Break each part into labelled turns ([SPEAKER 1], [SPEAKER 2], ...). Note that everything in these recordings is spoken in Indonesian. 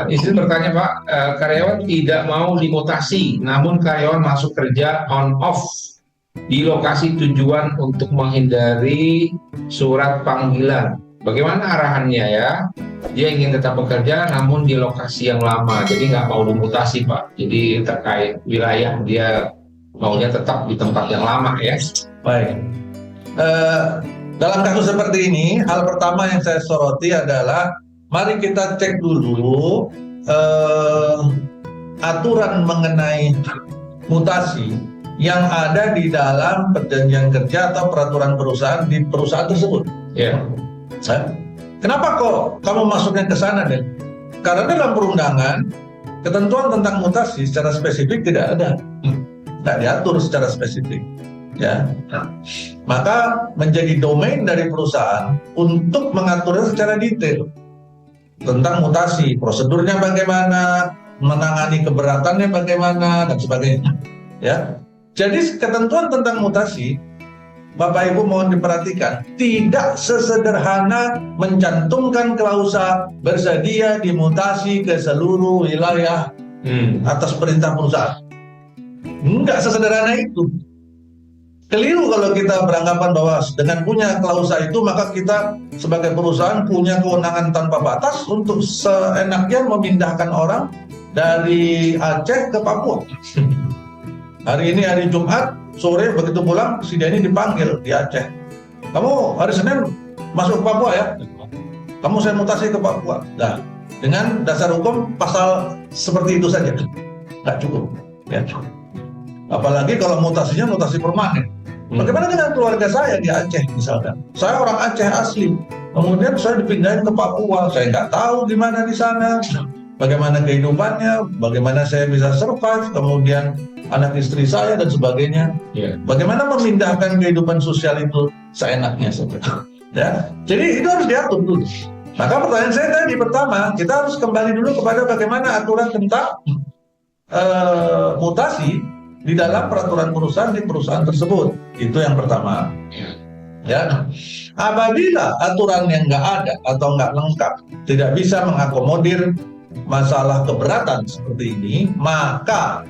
[SPEAKER 1] Istri bertanya Pak, karyawan tidak mau dimutasi, namun karyawan masuk kerja on off di lokasi tujuan untuk menghindari surat panggilan. Bagaimana arahannya ya? Dia ingin tetap bekerja namun di lokasi yang lama, jadi nggak mau dimutasi Pak. Jadi terkait wilayah dia maunya tetap di tempat yang lama ya.
[SPEAKER 2] Baik. Eh, Dalam kasus seperti ini, hal pertama yang saya soroti adalah mari kita cek dulu aturan mengenai mutasi yang ada di dalam perjanjian kerja atau peraturan perusahaan di perusahaan tersebut.
[SPEAKER 1] Ya.
[SPEAKER 2] Kenapa kok kamu masuknya ke sana, Den? Karena dalam perundangan ketentuan tentang mutasi secara spesifik tidak ada, tidak diatur secara spesifik. Ya, maka menjadi domain dari perusahaan untuk mengaturnya secara detail tentang mutasi, prosedurnya bagaimana, menangani keberatannya bagaimana dan sebagainya. Ya, jadi ketentuan tentang mutasi, Bapak Ibu mohon diperhatikan, tidak sesederhana mencantumkan klausa bersedia dimutasi ke seluruh wilayah atas perintah perusahaan. Enggak sesederhana itu. Keliru kalau kita beranggapan bahwa dengan punya klausa itu maka kita sebagai perusahaan punya kewenangan tanpa batas untuk seenaknya memindahkan orang dari Aceh ke Papua. Hari ini hari Jumat, sore begitu pulang si Denny dipanggil di Aceh. Kamu hari Senin masuk ke Papua ya? Kamu saya mutasi ke Papua. Nah, dengan dasar hukum pasal seperti itu saja nggak cukup. Ya. Apalagi kalau mutasinya mutasi permanen. Bagaimana dengan keluarga saya di Aceh misalkan? Saya orang Aceh asli, kemudian saya dipindahin ke Papua. Saya nggak tahu gimana di sana, bagaimana kehidupannya, bagaimana saya bisa survive, kemudian anak istri saya dan sebagainya. Bagaimana memindahkan kehidupan sosial itu seenaknya saja. Ya, jadi itu harus diatur dulu. Maka pertanyaan saya tadi pertama, kita harus kembali dulu kepada bagaimana aturan tentang mutasi di dalam peraturan perusahaan di perusahaan tersebut. Itu yang pertama. Ya, apabila aturan yang nggak ada atau nggak lengkap tidak bisa mengakomodir masalah keberatan seperti ini, maka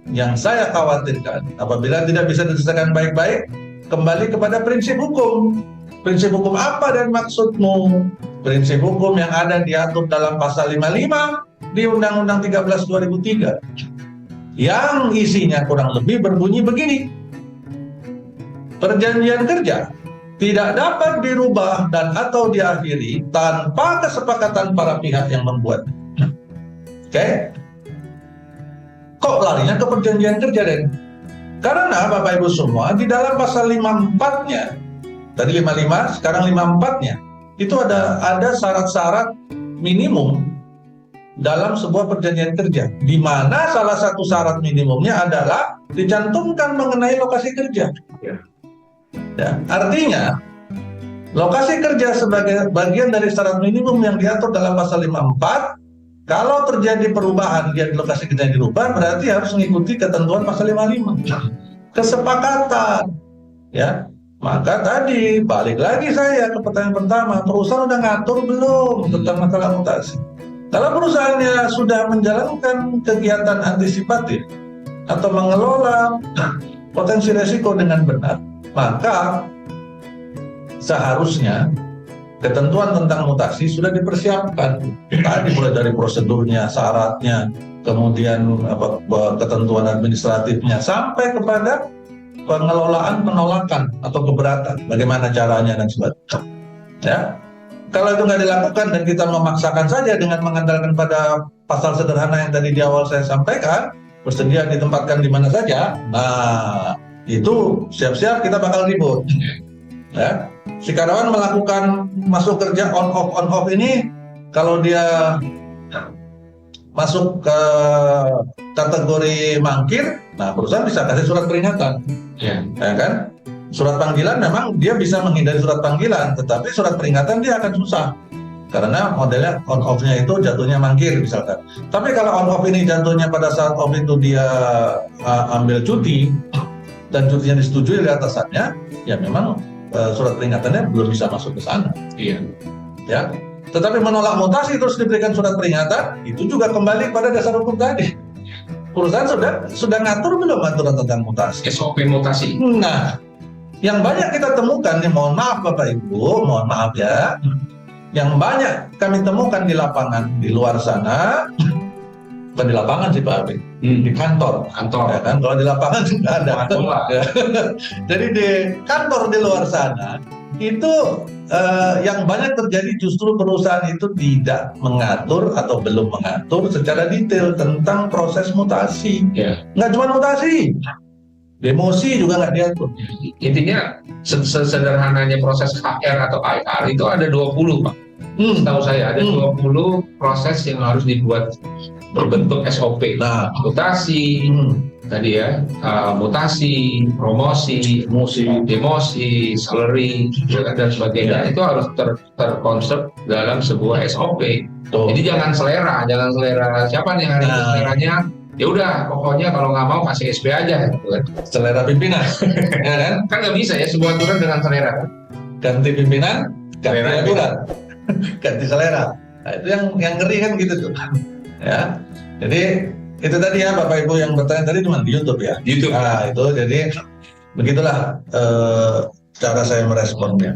[SPEAKER 2] yang saya khawatirkan apabila tidak bisa diselesaikan baik-baik, kembali kepada prinsip hukum. Prinsip hukum apa dan maksudmu? Prinsip hukum yang ada diatur dalam pasal 55 di Undang-Undang 13 2003. Yang isinya kurang lebih berbunyi begini. Perjanjian kerja tidak dapat dirubah dan atau diakhiri tanpa kesepakatan para pihak yang membuat. Oke? Kok larinya ke perjanjian kerja, Den? Karena Bapak Ibu semua di dalam pasal 54-nya, tadi 55, sekarang 54-nya, itu ada syarat-syarat minimum dalam sebuah perjanjian kerja, di mana salah satu syarat minimumnya adalah dicantumkan mengenai lokasi kerja. Ya, artinya lokasi kerja sebagai bagian dari syarat minimum yang diatur dalam pasal 54. Kalau terjadi perubahan di lokasi kerja yang dirubah, berarti harus mengikuti ketentuan pasal 55. Kesepakatan, ya. Maka tadi balik lagi saya ke pertanyaan pertama, perusahaan udah ngatur belum tentang masalah mutasi? Kalau perusahaannya sudah menjalankan kegiatan antisipatif atau mengelola potensi resiko dengan benar, maka seharusnya ketentuan tentang mutasi sudah dipersiapkan. Tadi mulai dari prosedurnya, syaratnya, kemudian ketentuan administratifnya, sampai kepada pengelolaan penolakan atau keberatan, bagaimana caranya dan sebagainya. Ya. Kalau itu nggak dilakukan dan kita memaksakan saja dengan mengandalkan pada pasal sederhana yang tadi di awal saya sampaikan, bersedia ditempatkan di mana saja, nah itu siap-siap kita bakal ribut. Ya. Si karyawan melakukan masuk kerja on off ini, kalau dia masuk ke kategori mangkir, nah perusahaan bisa kasih surat peringatan, ya kan? Surat panggilan memang dia bisa menghindari surat panggilan, tetapi surat peringatan dia akan susah karena modelnya on off-nya itu jatuhnya mangkir misalkan. Tapi kalau on off ini jatuhnya pada saat off itu dia ambil cuti dan cutinya disetujui oleh atasannya, ya memang surat peringatannya belum bisa masuk ke sana. Iya. Ya. tetapi menolak mutasi terus diberikan surat peringatan, itu juga kembali pada dasar hukum tadi. Perusahaan sudah ngatur belum aturan tentang mutasi?
[SPEAKER 1] SOP mutasi.
[SPEAKER 2] Nah, yang banyak kita temukan nih, mohon maaf Bapak Ibu, mohon maaf ya, yang banyak kami temukan di lapangan di luar sana, bukan di lapangan sih Pak Abi, di kantor, ya kan? Kalau di lapangan nggak ada. Ya. Jadi di kantor di luar sana itu yang banyak terjadi justru perusahaan itu tidak mengatur atau belum mengatur secara detail tentang proses mutasi.
[SPEAKER 1] Ya.
[SPEAKER 2] Nggak cuma mutasi, demosi juga nggak diatur.
[SPEAKER 1] Intinya sederhananya proses HR atau IR itu ada 20 Pak. Setahu saya ada 20 proses yang harus dibuat berbentuk SOP.
[SPEAKER 2] Nah,
[SPEAKER 1] mutasi, tadi ya, mutasi, promosi, demosi, salary, dan sebagainya itu harus terkonsep dalam sebuah SOP. Jadi jangan selera siapa nih hari ini seleranya. Ya udah, pokoknya kalau nggak mau kasih SP aja, gitu kan.
[SPEAKER 2] Selera pimpinan, ya kan?
[SPEAKER 1] Kan nggak bisa ya sebuah aturan dengan selera.
[SPEAKER 2] Ganti pimpinan, ganti
[SPEAKER 1] Selera
[SPEAKER 2] aturan, ganti selera. Nah, itu yang ngeri kan gitu tuh. Ya, jadi itu tadi ya Bapak Ibu yang bertanya tadi cuma di YouTube ya.
[SPEAKER 1] YouTube.
[SPEAKER 2] Nah itu jadi begitulah cara saya meresponnya.